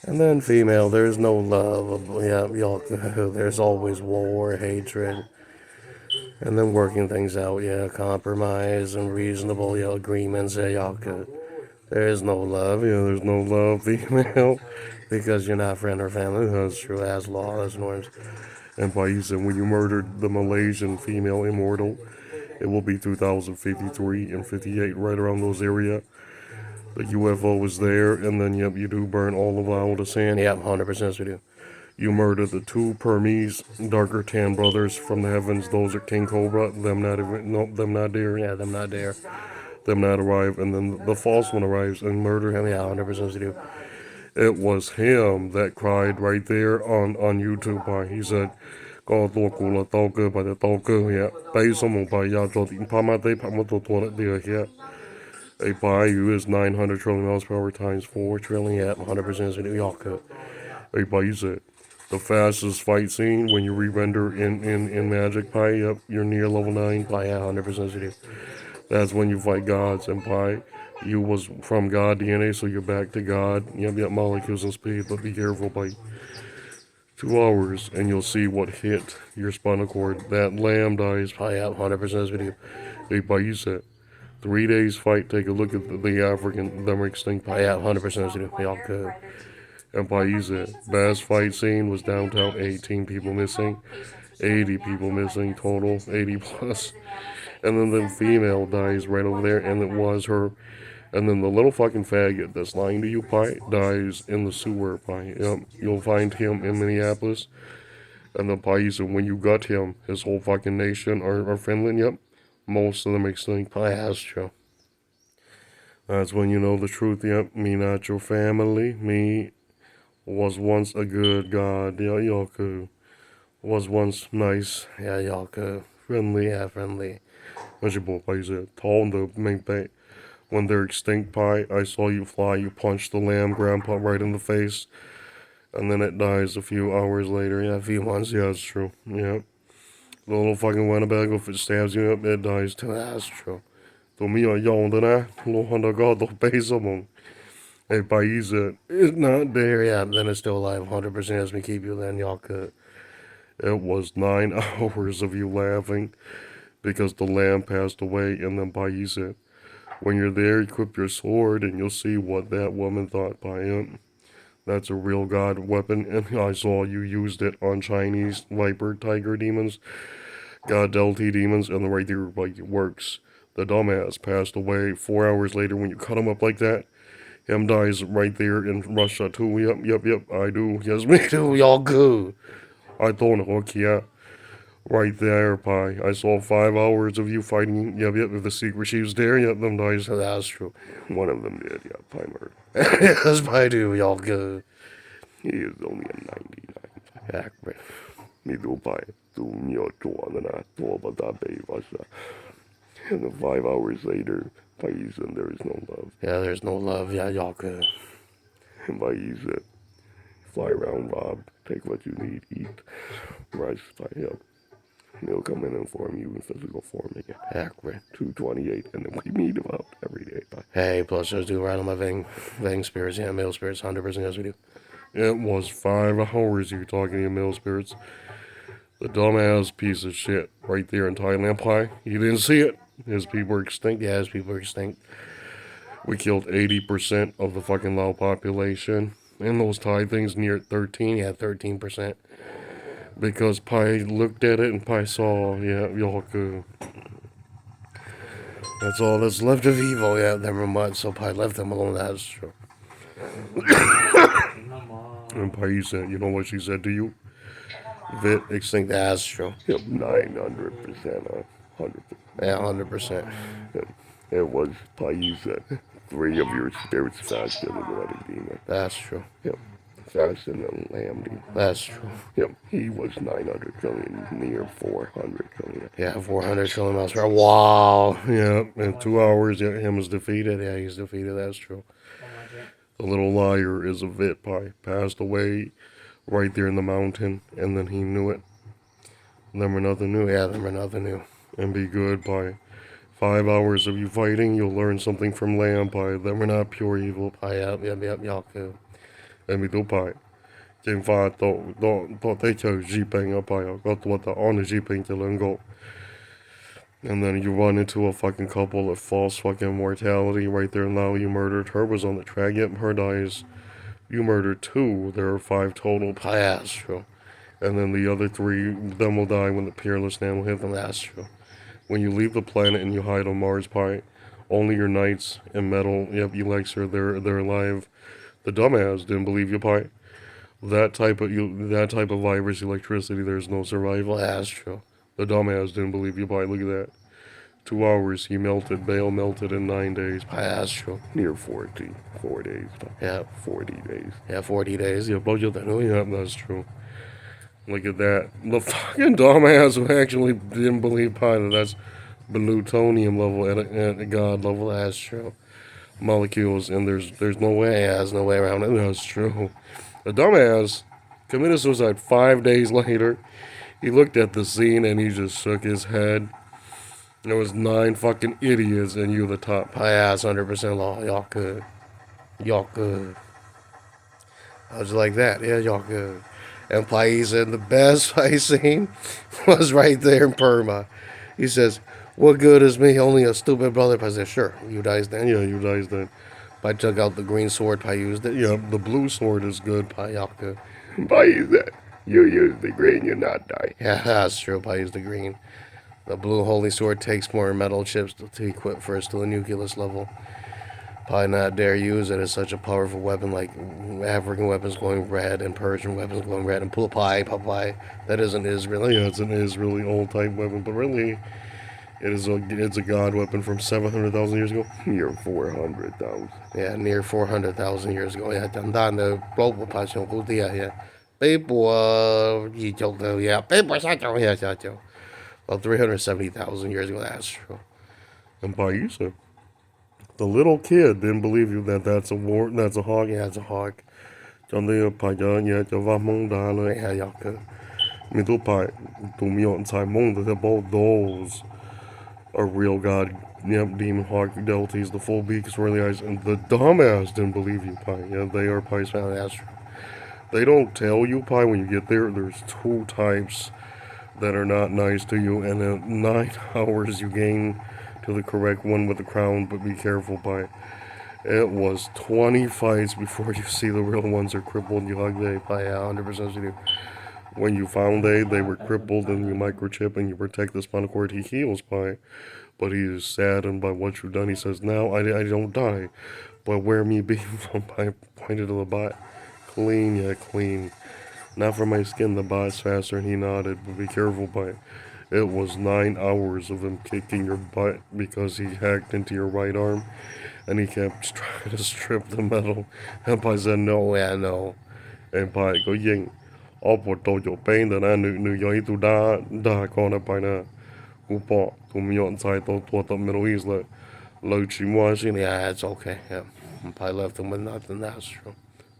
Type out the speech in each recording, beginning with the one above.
And then female, there's no love. Yeah, there's always war, hatred, and then working things out. Yeah, compromise and reasonable agreements. Yeah, there is no love. Yeah, there's no love, female, because you're not friend or family. That's true. As law, as norms. And Paisa, when you murdered the Malaysian female immortal, it will be 2053 and 58, right around those area. The UFO was there, and then yep, you do burn all of our the sand. Yep, 100% we do. You murdered the two Burmese darker tan brothers from the heavens. Those are King Cobra. Them not even, no, them not there. Yeah, them not there. Them not arrive, and then the false one arrives and murder him. Yeah, 100% we do. It was him that cried right there on YouTube. He said, "God kula toka by the toka yeah. Bay some by ya jodi pamate pamato toilet there yeah. A bayou is 900 trillion miles per hour times 4 trillion yeah. 100% in New York. A bayou said." The fastest fight scene when you re-render in Magic Pi, yep, you're near level 9, Pi, yeah, 100% you do. That's when you fight gods, and Pi, you was from God DNA, so you're back to God. Yep, molecules and speed, but be careful, Pi. 2 hours, and you'll see what hit your spinal cord. That lamb dies, Pi, yeah, 100% video. Hey, Pi, you said 3 days fight, take a look at the African, them extinct, Pi, yeah, 100% video. Y'all could. And Paisa, best fight scene was downtown, 18 people missing, 80 people missing total, 80 plus. And then the female dies right over there, and it was her. And then the little fucking faggot that's lying to you, Pi, dies in the sewer, Pi. Yep, you'll find him in Minneapolis. And the Paisa, when you got him, his whole fucking nation are Finland, yep. Most of them extinct, Pi, that's true. That's when you know the truth, yep. Me not your family, me was once a good god, yeah, Yaku. Was once nice, yeah, Yaku. Friendly, yeah, friendly. What's your boy, Pai said? Told the make that when they're extinct, Pi, I saw you fly, you punched the lamb grandpa right in the face, and then it dies a few hours later. Yeah, a few months, yeah, it's true. Yeah. The little fucking Winnebago, if it stabs you up, it dies too. That's true. Då me jag gjorde det, då hade gått och besa mång. Hey, Paisa, it's not there yet, then it's still alive 100% as we keep you, then y'all could. It was 9 hours of you laughing because the lamb passed away, and then Paisa, when you're there, equip your sword, and you'll see what that woman thought by it. That's a real god weapon, and I saw you used it on Chinese viper tiger demons, god delta demons, and the right there, like, it works. The dumbass passed away 4 hours later when you cut him up like that. Him dies right there in Russia too. Yep, I do. Yes, me too. Y'all good. I don't know, yeah. Right there, Pi. I saw 5 hours of you fighting. Yep, the secret chief's there. Yep, them dies. That's true. One of them did, yeah, Pi murdered. Yes, Pi do. Y'all good. He is only a 99. Accurate. Me do Pi. Do me a tour and I tour but that baby Russia. And then 5 hours later, Pais and there is no love. Yeah, there's no love. Yeah, y'all good. And Pais said, fly around, rob, take what you need, eat, rise, fly up. And they'll come in and form you in physical form again. Accurate. 228, and then we meet about every day. Bye. Hey, plus those do right on my Vang spirits, yeah, male spirits, 100% as we do. It was 5 hours you talking to your male spirits. The dumbass piece of shit right there in Thailand, Pi. You didn't see it. His people are extinct. Yeah, his people are extinct. We killed 80% of the fucking Lao population. And those Thai things near 13, yeah, 13%. Because Pi looked at it and Pi saw, yeah, Yoku. That's all that's left of evil, yeah, them are mud, so Pi left them alone, that's true. And Pi said, you know what she said to you? Vit extinct, that's true. Yep, 900%, 100%. Yeah, 100%. It was Pi said, 3 of your spirits faster than the wedding demon. That's true. Yep. Faster than Lamb. That's true. Yep, he was 900 trillion, near 400 trillion. Yeah, 400 trillion miles per hour. Wow. Yeah, in 2 hours, yeah, him is defeated. Yeah, he's defeated. That's true. The little liar is a Vit Pi. Passed away right there in the mountain, and then he knew it. Them are nothing new. Yeah, them are nothing new. And be good, Pi. 5 hours of you fighting, you'll learn something from Lamb Pie that we're not pure evil. Pie, yep, Yaku. And we do pie. Chính pha tổ thấy chờ Jeeping up pie, got what the on the Jeeping to learn go. And then you run into a fucking couple of false fucking mortality right there now. You murdered her, was on the track, yep, her dies. You murdered two, there are 5 total pie astro. And then the other 3, them will die when the peerless man will hit them astro. When you leave the planet and you hide on Mars Pie, only your knights and metal, yep, elixir, they're alive. The dumbass didn't believe you, Pie. That type of virus, electricity, there's no survival. Astro. The dumbass didn't believe you, Pie. Look at that. 2 hours, he melted. Bale melted in 9 days. Pie Astro. Near 40. 4 days. Yeah. 40 days. Yeah, 40 days. Yeah, yeah, that's true. Look at that. The fucking dumbass who actually didn't believe Pie that that's plutonium level and God level astro molecules, and there's no way, has no way around it. That's true. The dumbass committed suicide 5 days later. He looked at the scene and he just shook his head. There was 9 fucking idiots, and you the top. Pie ass 100% law. Y'all good. Y'all good. I was like that. Yeah, y'all good. And Pai said the best I seen was right there in Perma. He says, "What good is me? Only a stupid brother." I said, "Sure, you dies then." Yeah, you dies then. I took out the green sword. I used it. Yeah, the blue sword is good. I good. I use that. You use the green, you not die. Yeah, that's true. I use the green. The blue holy sword takes more metal chips to equip first to the nucleus level. Probably not dare use it as such a powerful weapon like African weapons going red and Persian weapons going red and Papai. That isn't Israeli. Yeah, it's an Israeli old type weapon, but really it's a god weapon from 700,000 years ago. Near 400,000. Yeah, near 400,000 years ago. Yeah, tầm đàn the global passion của tia. Yeah. People gì chồng đâu. Yeah, people sao chồng. Yeah, sao chồng. About 370,000 years ago. That's true. And Paisa. The little kid didn't believe you that that's a war, that's a hog. Yeah, it's a hog. Cho nên phải cho nhà cho Vaj Hmong đáเลย yeah, y'all good. Mình tụ phải tụ mi on sai mong that both those are real god. Yep, demon hog delties, the full beak, swirly eyes, and the dumbass didn't believe you, Pi. Yeah, they are Pi's family. That's true. They don't tell you, Pi, when you get there. There's 2 types that are not nice to you, and in 9 hours you gain to the correct one with the crown, but be careful, Pi. It was 20 fights before you see the real ones are crippled. You hug they, Pi, yeah, 100% you do. When you found they were crippled, and you microchip and you protect the spinal cord, he heals, Pi. But he is saddened by what you've done. He says, now I don't die, but where me be from? I pointed to the bot. Clean, yeah, clean. Not for my skin, the bot's faster, and he nodded, but be careful, Pi. It was 9 hours of him kicking your butt because he hacked into your right arm, and he kept trying to strip the metal. And Pi said, no, yeah, no. And Pi go ying. All put your pain that I knew you to da con up by now. Who bought to me on side to the Middle East like low chimwashing. Yeah, it's okay. Yeah. I left them with nothing. That's true.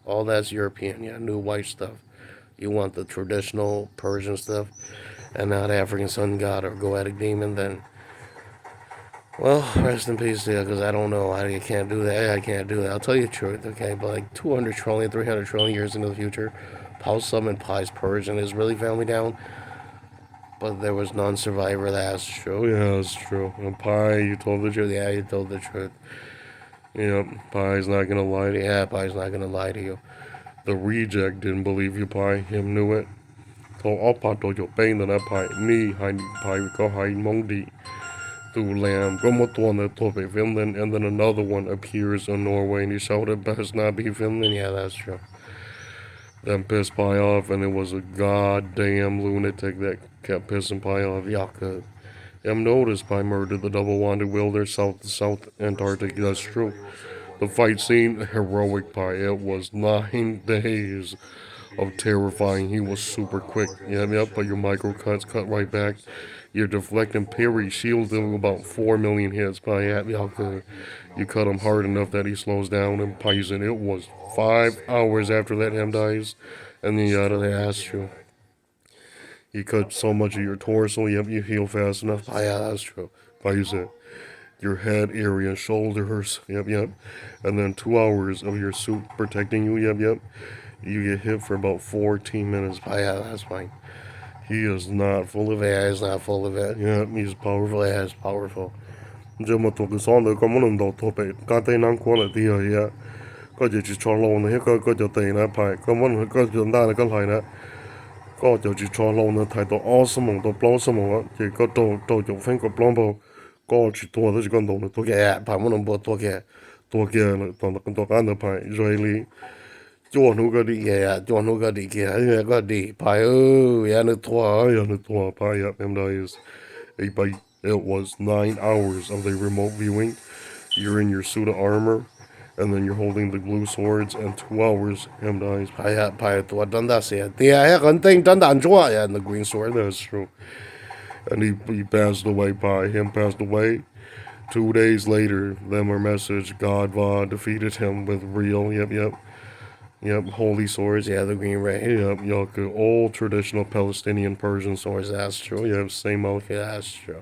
All that's European. Yeah, new white stuff. You want the traditional Persian stuff and not African sun god or goetic demon, then, well, rest in peace, yeah, because I don't know. I can't do that. I can't do that. I'll tell you the truth, okay? But like 200 trillion, 300 trillion years into the future, Paul summoned Pi's Persian Israeli family down, but there was non-survivor. That's true. Yeah, that's true. And Pi, you told the truth. Yeah, you told the truth. Yep, Pi's not gonna lie to you. Yeah, Pi's not gonna lie to you. The reject didn't believe you, Pi. Him knew it. Told all Pi told your pain that I Pi me Pi go Vaj Hmong đi. To Lamb, go một tuần to be Finland, and then another one appears in Norway, and he shouted, "Best not be Finland." Yeah, that's true. Then pissed Pi off, and it was a goddamn lunatic that kept pissing Pi off. Yaka. Noticed Pi murdered the double-wanded wielder South Antarctic. That's true. The fight scene, heroic Pi. It was 9 days of terrifying. He was super quick. Yep, but your micro cuts cut right back. Your deflecting parry shields him about 4 million hits. Pi, Yaka. You cut him hard enough that he slows down and Pison. It was 5 hours after that him dies, and then you out of the astro. You cut so much of your torso, yep, you heal fast enough. Yeah, that's true. Pison. your head area, shoulders, yep. And then 2 hours of your suit protecting you, yep. You get hit for about 14 minutes. Yeah, that's fine. He is not full of it. He's not full of it. Yeah, he's powerful. Yeah, he's powerful. Giờ mà tụi cái son được có muốn đầu tụi bị cá tây năng quá là đi rồi ya. Có giờ chỉ cho lâu này có giờ tây nè phải có muốn có giờ ta là có lại nè. Có giờ chỉ cho lâu nè thay tụi all什么都 blow 什么啊，chỉ có đồ dùng phanh có blow bao. Có chỉ tua đó chỉ có đồ nữa tua cái phải muốn bộ tua cái là tụi cái nó phải rồi li. Cho nó cái đi cái cho nó cái đi cái đi phải ya nó tua phải ya em đây is a bite. It was 9 hours of the remote viewing. You're in your suit of armor, and then you're holding the blue swords, and 2 hours him dies. Yeah, and the green sword, that's true. And he passed away, him passed away. 2 days later, them our message, God Va defeated him with real, yep, holy swords, yeah, the green ray, yep, old traditional Palestinian Persian swords, that's true, yep, same okay, that's true.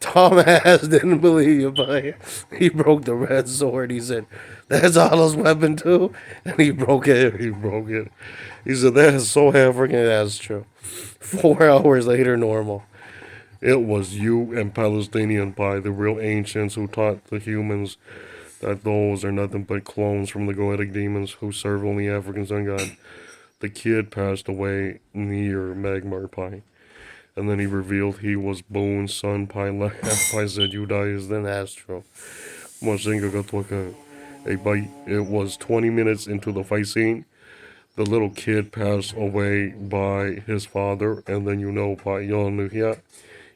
Thomas didn't believe you, but he broke the red sword. He said, "That's Allah's weapon too," and he broke it. He broke it. He said, "That is so African." That's true. 4 hours later, normal. It was you and Palestinian pie, the real ancients who taught the humans that those are nothing but clones from the Goetic demons who serve only African sun god. The kid passed away near Magmar pie. And then he revealed he was Boone's son, Pilot. Pi said, "You die is then Astro." Mozinga got like a bite. It was 20 minutes into the fight scene. The little kid passed away by his father, and then by Yonuhia.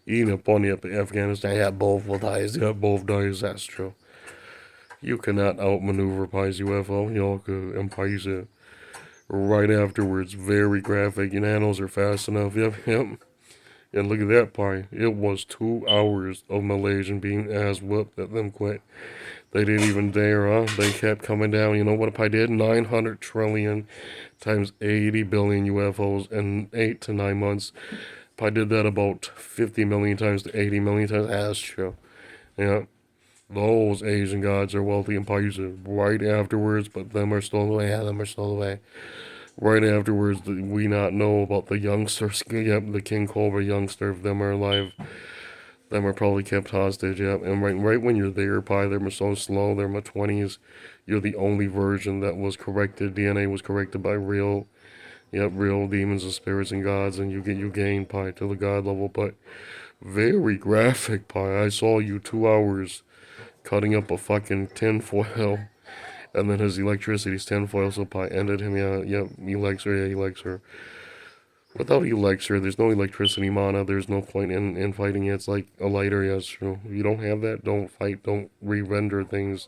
Eating upon Afghanistan, yeah, both will die. Yeah, both dies, that's true. You cannot outmaneuver Pi's UFO, and Pi's right afterwards. Very graphic. Your nanos are fast enough. Yep. And look at that pie. It was 2 hours of Malaysian being ass whooped at them quit. They didn't even dare, huh? They kept coming down. You know what pie did? 900 trillion times 80 billion UFOs in 8 to 9 months. Pie did that about 50 million times to 80 million times. That's true. Yeah. Those Asian gods are wealthy and pie right afterwards, but them are still away. Yeah, them are still away. Right afterwards, we not know about the youngsters. Yep, the King Cobra youngster. If them are alive, them are probably kept hostage. Yep, and right when you're there, pie, they're so slow. They're in my 20s. You're the only version that was corrected. DNA was corrected by real, real demons and spirits and gods, and you gain pie to the god level. But very graphic pie. I saw you 2 hours cutting up a fucking tinfoil. And then his electricity's tinfoil supply ended him. He likes her. Yeah, he likes her. Without elixir, there's no electricity mana. There's no point in fighting it. It's like a lighter. Yeah, it's true. If you don't have that, don't fight. Don't re-render things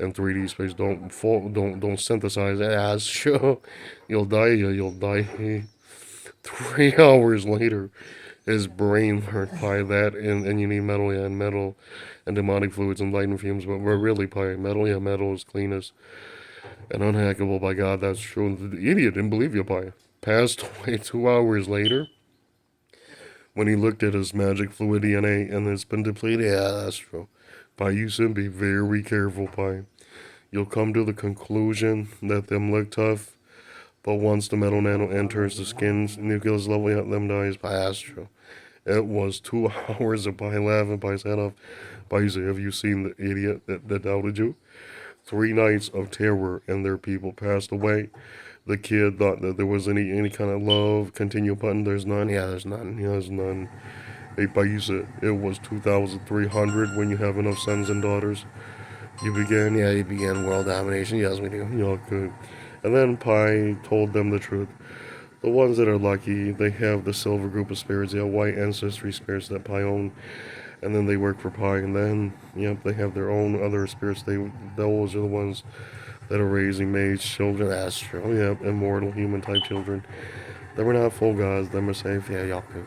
in 3D space. Don't synthesize it. Yeah, it's true. You'll die. Yeah, you'll die. 3 hours later, his brain learned by that, and you need metal. Yeah, and metal and demonic fluids and lightning fumes. But we're really pie metal. Yeah, metal is cleanest and unhackable by God. That's true. The idiot didn't believe you by passed away 2 hours later when he looked at his magic fluid DNA and it's been depleted. Yeah, that's true. Pi, you should be very careful, Pi. You'll come to the conclusion that them look tough, but once the metal nano enters the skin's nucleus level, yeah, them dies. Pi, that's true. It was 2 hours of Pi laughing Pi's head off. Pi say, have you seen the idiot that doubted you? 3 nights of terror and their people passed away. The kid thought that there was any kind of love. Continue button. There's none. Yeah, there's none. Yeah, there's none. Hey, Paisa, it was 2,300 when you have enough sons and daughters. You began, yeah, you began world domination. Yes, we do. Y'all could. And then Pi told them the truth. The ones that are lucky, they have the silver group of spirits, yeah, white ancestry spirits that Pi own. And then they work for Pi. And then, yep, they have their own other spirits. Those are the ones that are raising mage children. That's true. Yep, immortal human type children. They were not full gods. Them are safe. Yeah, y'all could.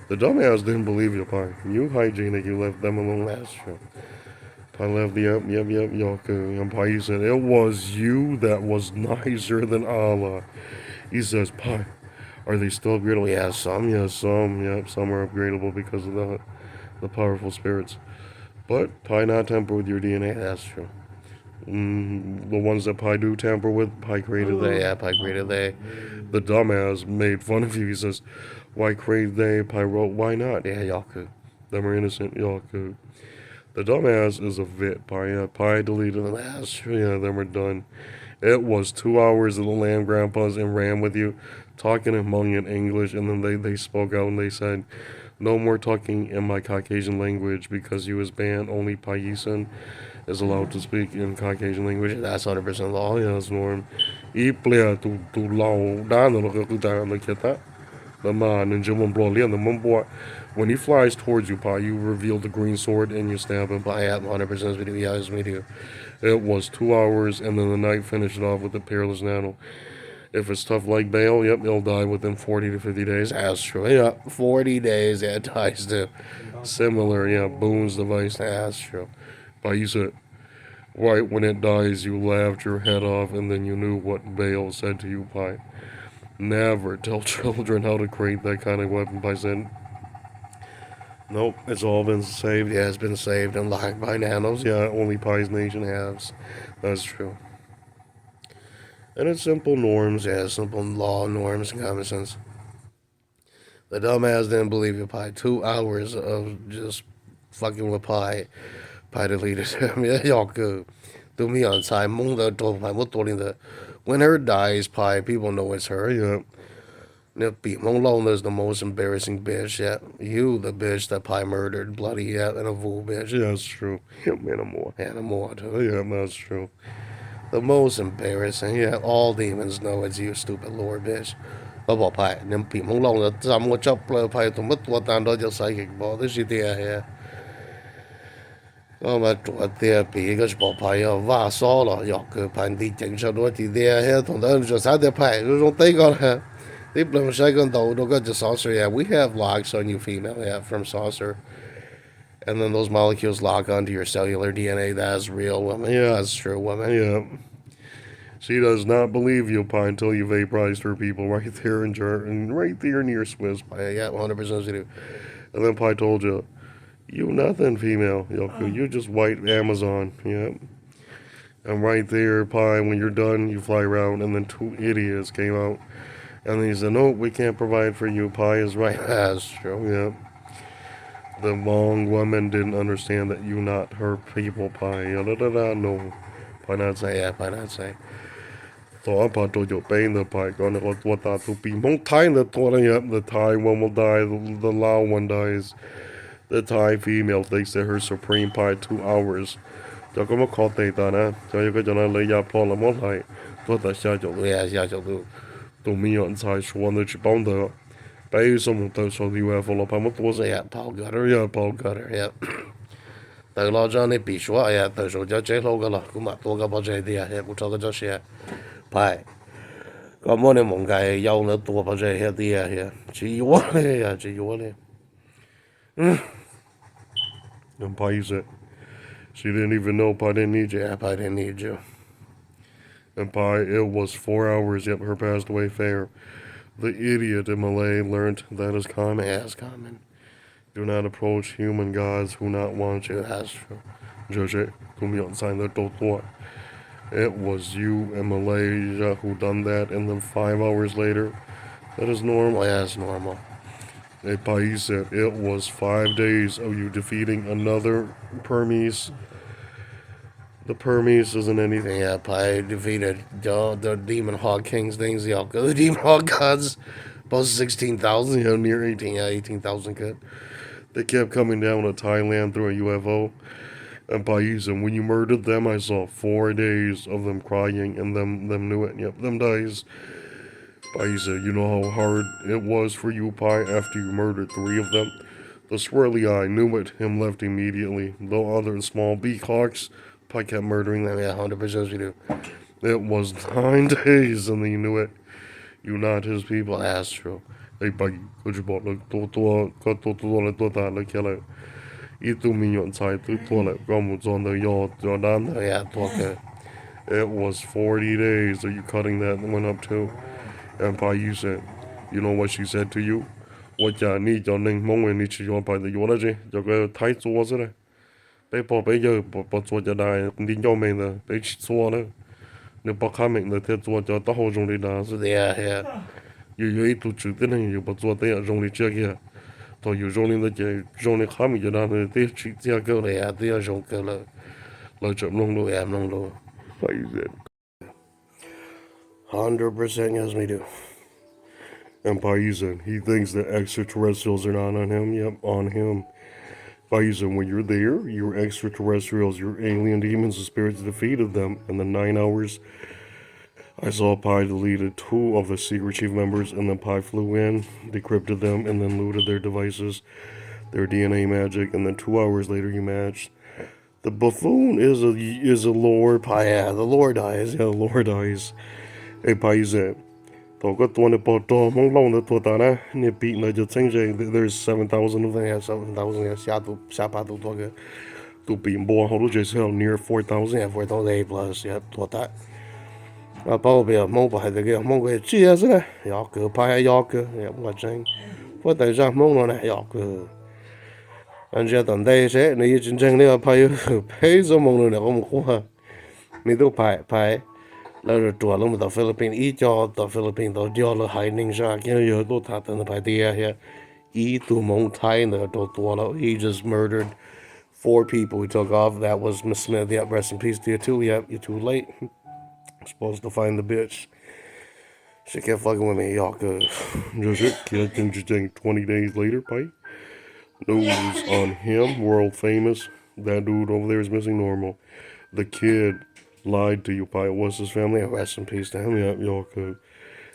The dumbass didn't believe you, Pi. You hygienic. You left them alone. That's true. Pi left the yep, y'all could. And Pi said, it was you that was nicer than Allah. He says, Pi, are they still upgradable? Yeah, some. Yeah, some. Yep, some are upgradable because of the powerful spirits. But pi not tamper with your DNA. That's true. The ones that pi do tamper with, pi created they. Yeah, pi created they. The dumbass made fun of you. He says, "Why create they?" Pi wrote, "Why not?" Yeah, y'all could. Them are innocent. Y'all could. The dumbass is a vit. Pi deleted them. That's true. Yeah, them are done. It was 2 hours of the land grandpas and ran with you, talking Hmong in English, and then they spoke out and they said, "No more talking in my Caucasian language because you was banned. Only Paisan is allowed to speak in Caucasian language." That's 100% law. Yeah, that's norm. Y plea tu lao da no lo que ta no kita. The man and Jim Blolian the mumbo. When he flies towards you, Pa, you reveal the green sword and you stab him. Pa, yeah, 100% video. Yeah, it's video. It was 2 hours, and then the knight finished it off with the peerless naddle. If it's tough like Bale, yep, he'll die within 40 to 50 days. That's true. Yeah, 40 days, yeah, dies too. Similar, yeah, Boone's device. That's true. But you said, right when it dies, you laughed your head off, and then you knew what Bale said to you, Pi. Never tell children how to create that kind of weapon by saying, nope, it's all been saved. Yeah, it's been saved and locked by nanos. Yeah, only Pi's Nation has. That's true. And it's simple norms, yeah, simple law, norms, and common sense. The dumbass didn't believe you, Pi. 2 hours of just fucking with Pi. Pi deleted him. Yeah, y'all good. Do me on time. Mong the told Pi. What told him that when her dies, Pi, people know it's her. Yeah. Mong Long is the most embarrassing bitch. Yeah. You, the bitch that Pi murdered. Bloody, yeah, and a fool bitch. Yeah, that's true. Yeah, Animal. Animal, too. Yeah, that's true. The most embarrassing. Yeah, all demons know it's you, stupid lord bitch. 我บอก派你皮蒙浪的咱们chấp了派同乜ตัวตาม到就使勁波啲是啲啊咁啊做啲啊皮個是บอก派啊哇疏咯又佢派啲整出多啲啲啊同佢做啥啲派嗰種低個咧啲唔使咁到到個就 saucer yeah we have locks on you female yeah from saucer and then those molecules lock onto your cellular DNA that's real woman yeah that's true woman yeah. She does not believe you, Pi, until you vaporized her people right there right there near Swiss. Pi, yeah, 100% she do. And then Pi told you, you nothing, female. You just white Amazon. Yeah. And right there, Pi, when you're done, you fly around, and then two idiots came out. And he said, no, we can't provide for you. Pi is right. That's true, yeah. The Hmong woman didn't understand that you not her people, Pi. No. Pi not say, yeah, Pi not say. So I'm about to pain the pike on what that to be. Won't tie the up. The Thai one will die. The Lao one dies. The Thai female thinks that her supreme pie 2 hours. Cho có một khó tệ ta nè. Cho cái cho nó lấy giá plot là một lại. Tôi ta xa chỗ yeah, xa chỗ tu. Tu mi on sai số nó chỉ bóng được. Bây giờ một tờ số UFO là phải một tổ sẽ Paul Gutter, yeah, Paul Gutter, yeah. Từ lo cho nên bị số yeah, từ số cho chế lâu cái là cũng mà tôi cái bao giờ đi yeah, cũng cho cái cho xe. Phải. Có mỗi ngày mong cái yêu nó tua bao giờ hết đi à, chỉ yếu đấy, chỉ yếu đấy. And Pai said, she didn't even know Pai didn't need you. Yeah, Pai didn't need you. And Pai, it was 4 hours, yep, her passed away fair. The idiot in Malay learned that is common. Yeah, it's common. Do not approach human gods who not want you. That's true. Judge, come on, sign the door. It was you in Malaysia who done that, and then 5 hours later, that is normal. Yeah, it's normal. A Pai said it was 5 days of you defeating another Burmese. The Burmese isn't anything. Yeah, Pai defeated the Demon Hog Kings things. The Demon Hog gods, about 16,000, near 18, yeah, 18,000 cut. They kept coming down to Thailand through a UFO. And Pais, and when you murdered them, I saw 4 days of them crying, and them knew it. Yep, them dies. Pais, you know how hard it was for you, Pai, after you murdered 3 of them? The swirly eye knew it, him left immediately. The other small beakhawks, Pai kept murdering them. Yeah, 100% you do. It was 9 days, and you knew it. You not his people. That's true. Hey, Pai, could you bought look to Itu minyon sai tu toilet gomuz on the yacht Jordan. Yeah, okay. It was 40 days that you cutting that one up to. And Pai you said, you know what she said to you? What ya need your ning mong and need your by the eulogy. Your tight was it? bỏ bây giờ bỏ chùa cho đại đi nhau mình là để xua nữa nếu bỏ khá mình là theo chùa cho tao hồ dùng đi đó so yeah yeah you ít tu chữ thế này you bỏ chùa thế dùng đi chưa kia thôi you dùng đi là chỉ dùng đi khá mình cho đó là thế chỉ theo câu này à thế dùng câu là chậm long đồ em long đồ phải vậy 100% yes me do and Paisan, he thinks that extraterrestrials are not on him. Yep, on him. Paisan, when you're there, your extraterrestrials, your alien demons, the spirits defeated them. In the 9 hours, I saw Pi deleted 2 of the secret chief members, and then Pi flew in, decrypted them, and then looted their devices, their DNA magic, and then 2 hours later he matched. The buffoon is a lore Pi. Yeah, the lore dies. Yeah, the lore dies. Hey, Paisan. Tôi có tuần bỏ trò mong lâu nữa tôi ta nè nè bị nó just change there's 7,000 of them yeah 7,000 yeah xa pa tôi cái tôi bị bỏ họ lúc just hell near 4,000 yeah 4,000 A plus yeah tôi ta à bao bây mong phải cái mong cái chia ra yeah cái phải yeah cái yeah tôi chẳng tôi tại sao mong nó này yeah cái anh chị tận đây sẽ nếu chân chân này phải phải cho mong nó này không qua mình đâu phải là chùa lắm tại Philippines ít cho tại Philippines tại cho là hải ninh sa cái giờ tôi thà tận phải đi à ít tu mong Thai nữa tôi tua là he just murdered 4 people he took off that was Miss Smith yep rest in peace to you too yep you're too late I'm supposed to find the bitch she kept fucking with me y'all good just it kid 20 days later Pike news on him world famous that dude over there is missing normal the kid lied to you, Pi. What's his family? Rest in peace to him. Yeah, y'all could.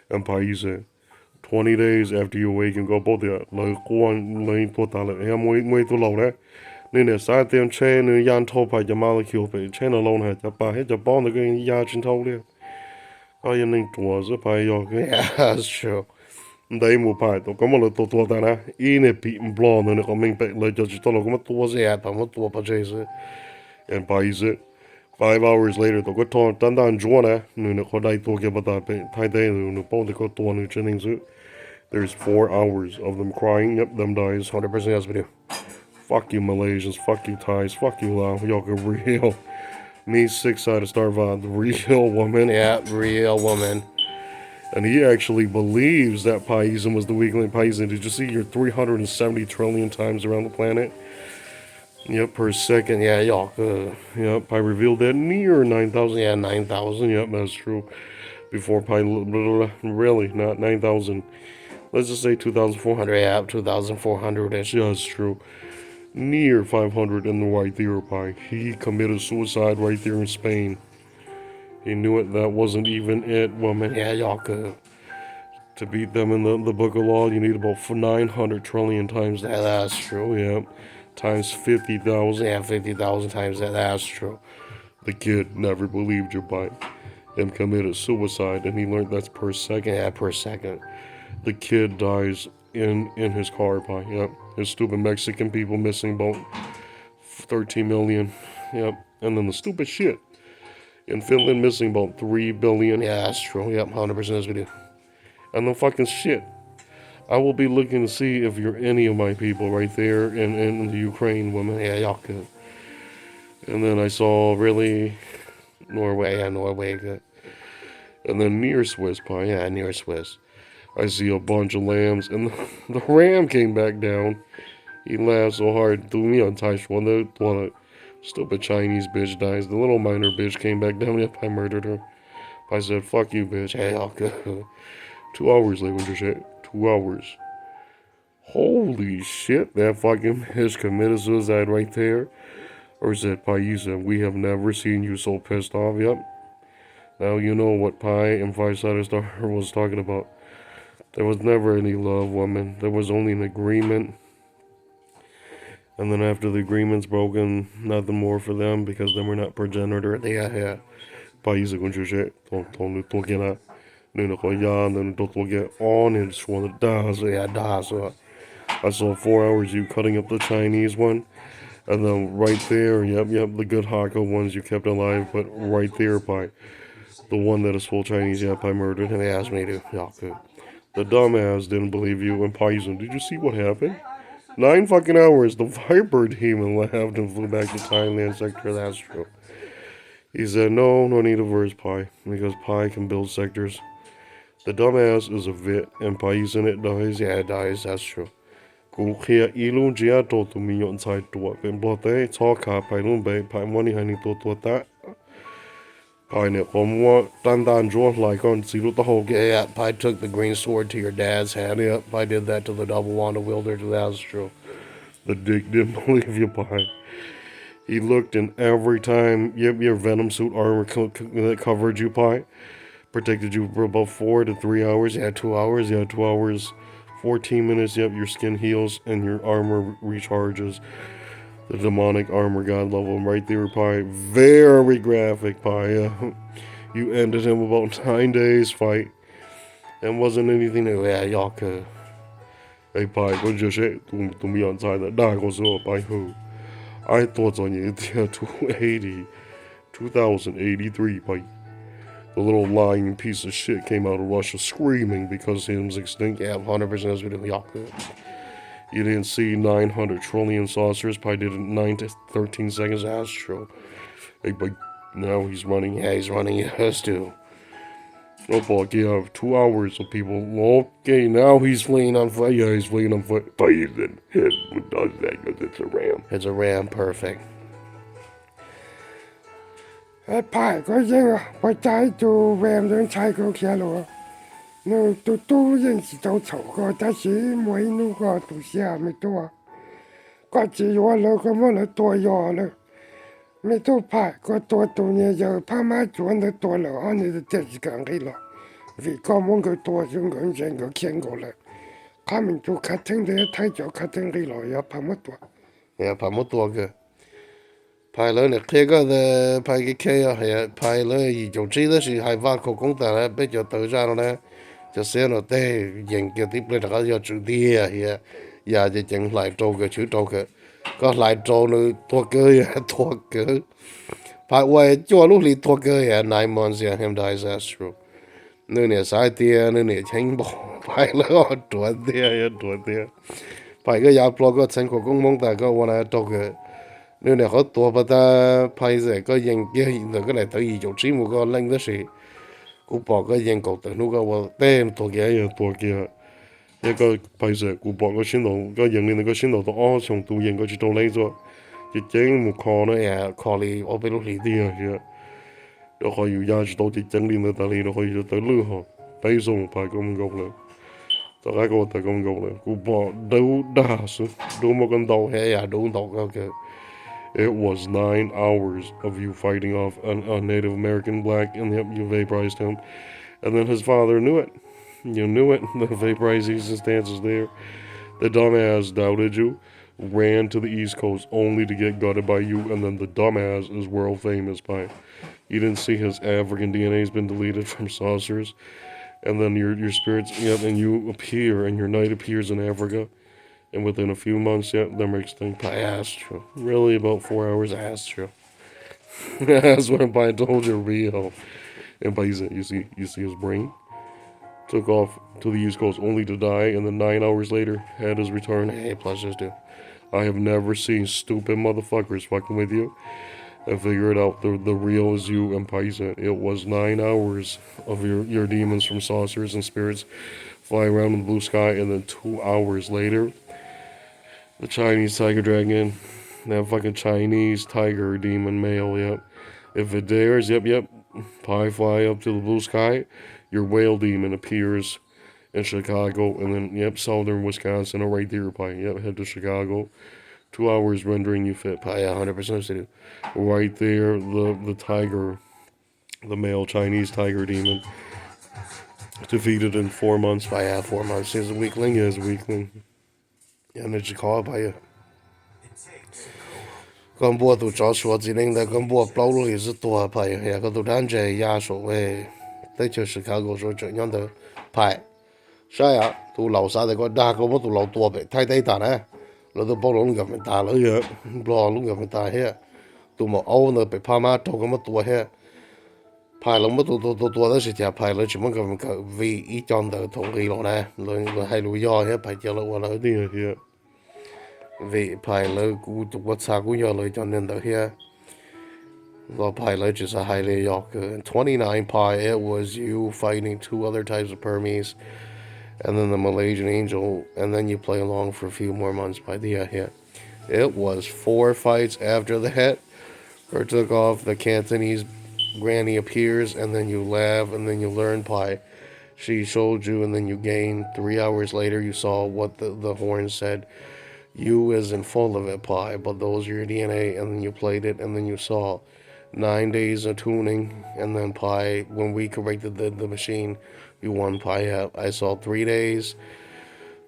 And Pi said, 20 days after you awaken, go both there. Lời quan lời tôi ta lại em mới tôi lâu đấy. Nên là sai tiền trên nên yan thâu Pi cho molecule Pi trên là lâu này cho Pi hết cho bao nó cái ya trên thâu đi. Có yên nên chùa giữa Pi y'all could. Yeah, that's true. Đấy mua Pi tôi có một lần tôi ta nè. Ý này bị blonde nên có mình bị lời cho chỉ tôi là có một tôi gì à, một tôi Pi Jesus. And Pi said. 5 hours later, tôi có thon tan tan chúa nè, nếu nó có đại tôi cái bắt tay thay thế nó bao nhiêu có tuần nữa trên hình sự. There's 4 hours of them crying. Yep, them dies. 100% yes we do. Fuck you Malaysians, fuck you Thais, fuck you Lao. Y'all get real. Me 6-sided Starvad, the real woman. Yeah, real woman. And he actually believes that Paisan was the weakling Paisan. Did you see your 370 trillion times around the planet? Yep, per second. Yeah, y'all. Yep, I revealed that near 9,000. Yeah, 9,000. Yep, that's true. Before Pi, really, not 9,000. Let's just say 2,400. Yeah, 2,400. That's just true. Near 500 in the right there, Pi. He committed suicide right there in Spain. He knew it. That wasn't even it, woman. Yeah, y'all could. To beat them in the book of law, you need about 900 trillion times that. That's true, yeah. Times 50,000. Yeah, 50,000 times that. That's true. The kid never believed you by him committed suicide, and he learned that's per second. Yeah, per second. The kid dies in his car by, yep. His stupid Mexican people missing about 13 million. Yep. And then the stupid shit. In Finland missing about 3 billion. Yeah, that's true. Yep, 100% as we do. And the fucking shit. I will be looking to see if you're any of my people right there in the Ukraine, woman. Yeah, y'all could. And then I saw really Norway. Yeah, Norway good. And then near Swiss, Pi. Yeah, near Swiss. I see a bunch of lambs, and the ram came back down. He laughed so hard, threw me on Taishuan. The stupid Chinese bitch dies. The little minor bitch came back down. Yep, I murdered her. I said, fuck you, bitch. Hey, y'all good. 2 hours later, shit. 2 hours. Holy shit, that fucking bitch committed suicide right there. Or said Paisa, we have never seen you so pissed off. Yep. Now you know what Pi and 5-sided Star was talking about. There was never any love, woman. There was only an agreement. And then after the agreement's broken, nothing more for them because then we're not progenitor. Yeah. Paisa con shit. Don't look at that. Then don't look at on and just want to die. So yeah, die. So I saw 4 hours you cutting up the Chinese one. And then right there, yep, the good Hakka ones you kept alive, but right there by the one that is full Chinese, yep, I murdered him. He asked me to. Yeah, good. The dumbass didn't believe you and Poison. Did you see what happened? 9 fucking hours. The Viper demon laughed and flew back to Thailand sector. That's true. He said, no need to verse Pi, because Pi can build sectors. The dumbass is a vit, and Pai's in it dies. Yeah, it dies. That's true. Cú kia ilu jia to tu mi yon sai tua. Ben blote, talk ka Pai lun bay, Pai money honey to ta. Pai ne komwa, dan draw like on Zilu the whole. Yeah, Pai took the green sword to your dad's hand. Yeah, Pai did that to the double wand of wielder. That's true. The dick didn't believe you, Pai. He looked, and every time your Venom suit armor that covered you, Pi, protected you for about 4 to 3 hours. Yeah, 2 hours. Yeah, 2 hours, 14 minutes. Yep, your skin heals and your armor recharges. The demonic armor god level right there, Pi. Very graphic, Pi. You ended him about 9 days fight, and wasn't anything new. Yeah, y'all could. Hey, Pi, go just shit to me on side that dog was up by who. I thought on you, 2083, Pi. The little lying piece of shit came out of Russia screaming because he was extinct. Yeah, 100% as we do. Y'all could. You didn't see 900 trillion saucers. Pi did it 9 to 13 seconds. That's true. Hey, but now he's running. Yeah, he's running. He has to. Oh, fuck, yeah, 2 hours of people. Okay, now he's fleeing on foot. Yeah, he's fleeing on foot. Pi then hit does that because it's a ram. It's a ram, perfect. Pai có dân à, bà trái tu vẹm đến trái có kia rồi. Nó tu dân chỉ tao chậu có, ta chỉ mỗi nó có tu xe mới tu à. Có chỉ có là có mà là tu nhỏ là. Mới tu pai có tu nhà giờ pa má chuẩn là tu là anh ấy tự己讲给了。vì có muốn cái tu chúng cái dân cái kiến过来。他们就看听的太久看听给了要pa má tu. Yeah, pa má tu cái. Pai lớn này kia cái pai cái kia à, pai lớn gì chỗ chỉ đó là hai vạn khẩu công ta bây giờ tự ra nó nè. Cho xem nó tê dành cái tiếp lên là có chữ đi à, giờ chỉ chẳng lại trâu cái chữ trâu cái. Có lại trâu nữa tua cơ ya, tua cơ. Pai quay cho lúc đi tua cơ ya, 9 months ya, him dies, that's true. Nơi này sai tia, nơi này change bỏ. Pai lớn tuột tia ya, tuột tia. Pai cái ya plug cái thành khẩu công mong ta có wanna trâu cái. Nơi này có tua bà ta, pai sẽ có dành kia, rồi cái này tự ý chỗ trí một cái lên đó xí. Cú bỏ cái dành cầu tự nó có tên tua kia ya, tua kia. 一個幣石古博個先路，個人連個先路到安從導演個住到呢咗，亦整冇靠呢呀，靠你我俾到你啲啊嘅，都可以壓住到亦整連到但你都可以就對路呵，俾數排咁高啦，就係個就咁高啦，古博都打數，都冇咁多嘅呀，都到嘅。It was 9 hours of you fighting off a Native American black, and you vaporized him, and then his father knew it. You knew it. The vaporizing stance is there. The dumbass doubted you, ran to the East Coast only to get gutted by you, and then the dumbass is world famous by. You didn't see his African DNA has been deleted from saucers, and then your spirits, yep, and you appear, and your knight appears in Africa, and within a few months, yep, they're extinct. Astro. Really, about 4 hours, Astro. That's what I told you, real. And by you see his brain. Took off to the East Coast only to die, and then 9 hours later had his return. Hey, pleasures do. I have never seen stupid motherfuckers fucking with you and figure it out. The real is you and Paisa. It was 9 hours of your demons from saucers and spirits flying around in the blue sky, and then 2 hours later, the Chinese tiger dragon, that fucking Chinese tiger demon male, yep. If it dares, yep, Pi fly up to the blue sky. Your whale demon appears in Chicago, and then, yep, southern Wisconsin, right there, Pi. Yep, head to Chicago. 2 hours rendering you fit, Pi, 100% right there, the tiger, the male Chinese tiger demon, defeated in 4 months, Pi, 4 months. He's a weakling, And then Chicago, Pi. Con bùa tụ chó sủa chỉ nên là con bùa bao lô thì rất to, Pi. Ya có tụ đàn chạy, ya sổ về. Tới cho Chicago rồi chuyện nhân đó phải sao ạ tụ lầu xa thì có đa có một tụ lầu tua về thay tay ta nè rồi tụ bao luôn gặp người ta nữa vậy lo luôn gặp người ta hết tụ một âu nữa bị pha má trâu cái một tua hết phải là một tụ đó sẽ chả phải là chỉ muốn gặp người vì ý chọn đời thống kỳ rồi nè rồi hay lùi do hết phải chờ lâu là đi rồi vì phải là cú what sa cú yo lời cho nên đó here. The pilot just a highly Yoka. 29 pi, it was you fighting two other types of Permies, and then the Malaysian Angel, and then you play along for a few more months by the hit. It was four fights after the hit, or took off, the Cantonese granny appears, and then you laugh, and then you learn pi. She showed you, and then you gain. 3 hours later, you saw what the horn said. You isn't full of it, pi, but those are your DNA, and then you played it, and then you saw 9 days of tuning, and then pi, when we corrected the machine, you won pi out. I saw 3 days.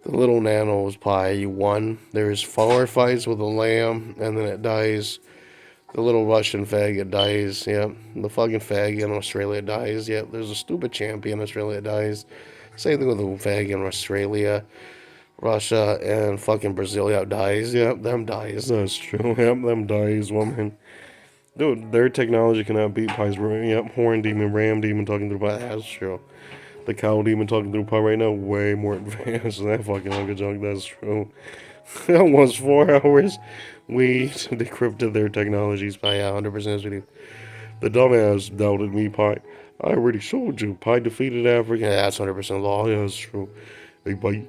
The little nanos pi, you won. There's four fights with a lamb, and then it dies. The little Russian faggot dies, yep. The fucking faggot in Australia dies, yep. There's a stupid champion in Australia dies. Same thing with the faggot in Australia, Russia, and fucking Brazil, yep, dies, yep. Them dies, that's true, yep, them dies, woman. Dude, their technology cannot beat Pi's, yep, Horn Demon, Ram Demon talking through Pi, that's true. The Cow Demon talking through Pi right now, way more advanced than that fucking hunk of junk, that's true. That was 4 hours. We decrypted their technologies by 100% video. The dumbass doubted me, Pi. I already showed you. Pi defeated Africa. Yeah, that's 100% law. Yeah, that's true. Hey, Pi,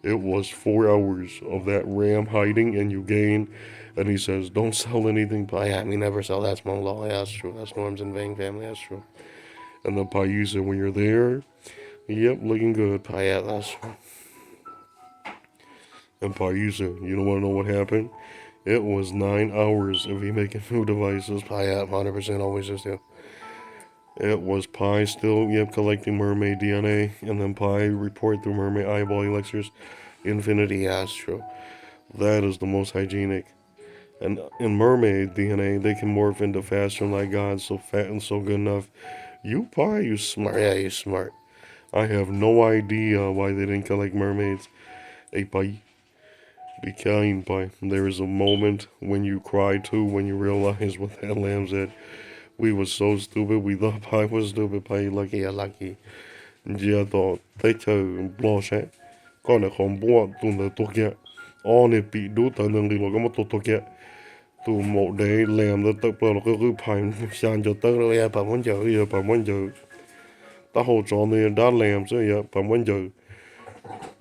it was 4 hours of that ram hiding, and you gain. And he says, don't sell anything, Pi. Yeah, me never sell. That's Hmong law. Yeah, that's true. That's Norm's and Vang family. That's true. And then Pi, you said, when you're there, yep, looking good, Pi. Yeah, that's true. And Pi, you said, you don't want to know what happened? It was 9 hours of me making new devices. Pi app, 100% always just do. It was Pi still, yep, collecting mermaid DNA, and then Pi report through mermaid eyeball elixirs. Infinity Astro. That is the most hygienic. And in mermaid DNA, they can morph into faster than like God, so fat and so good enough. You Pi, you smart. Yeah, you smart. I have no idea why they didn't collect mermaids. Hey Pi, be kind, Pi. There is a moment when you cry too when you realize what that lamb said. We was so stupid. We thought Pi was stupid. Pi lucky, yeah, lucky. Gia thought they told blanche. Con này không bua tụi nó tốt kẹ. All này bị đủ tờ nâng đi lo cái mà tốt kẹ. Tụi một đế làm nó tập lo cái Pi sang cho tớ rồi. Yeah, Pi muốn chờ, yeah, Pi muốn chờ. Ta hồ tròn này đã làm so yeah, Pi muốn chờ.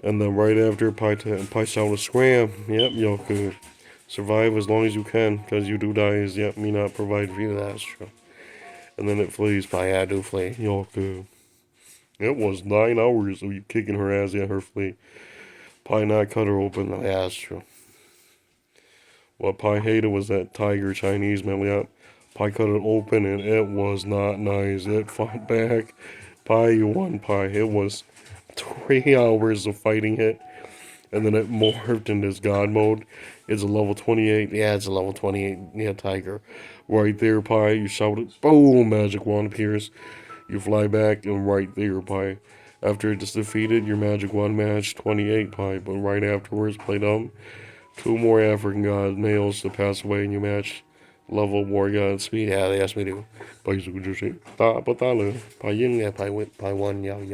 And then right after Pi sound a scram. Yep, y'all could survive as long as you can, because you do die is yep, me not provide for you, that's true. And then it flees, Pi, I do flee. Y'all could. It was 9 hours of you kicking her ass, yeah, her flee. Pi not cut her open, yeah, that's true. What Pi hated was that tiger Chinese man, yeah. Pi cut it open and it was not nice. It fought back. Pi, you won, Pi. It was 3 hours of fighting it. And then it morphed into this god mode. It's a level 28. Yeah, it's a level 28. Yeah, tiger. Right there, Pi. You shout it. Boom! Magic wand appears. You fly back, and right there, Pi. After it's defeated, your magic wand match 28, Pi. But right afterwards, play dumb. Two more African god males to pass away, and you match level war god speed. Yeah, they asked me to. Pi, you just say, ta, pa, ta, le. Pi, yin, yeah, Pi, win, Pi, one, yeah, yeah.